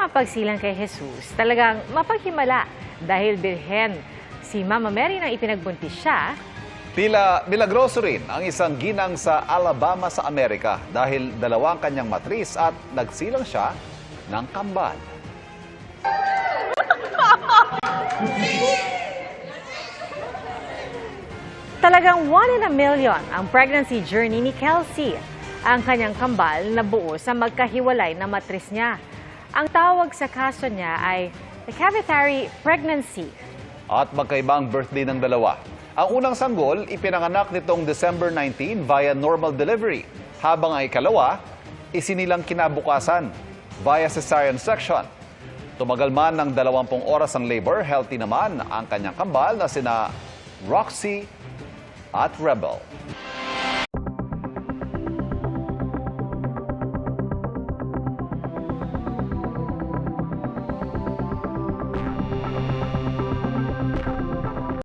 mga pagsilang kay Jesus, talagang mapaghimala dahil birhen si Mama Mary nang ipinagbuntis siya. Tila milagroso rin ang isang ginang sa Alabama sa Amerika dahil dalawang kanyang matris at nagsilang siya ng kambal. Talagang 1 in a million ang pregnancy journey ni Kelsey. Ang kanyang kambal na buo sa magkahiwalay na matris niya. Ang tawag sa kaso niya ay cavitary pregnancy. At magkaiba ang birthday ng dalawa. Ang unang sanggol, ipinanganak nitong December 19 via normal delivery. Habang ang ikalawa, isinilang kinabukasan via cesarean section. Tumagal man ng 20 oras ang labor, healthy naman ang kanyang kambal na sina Roxy at Rebel.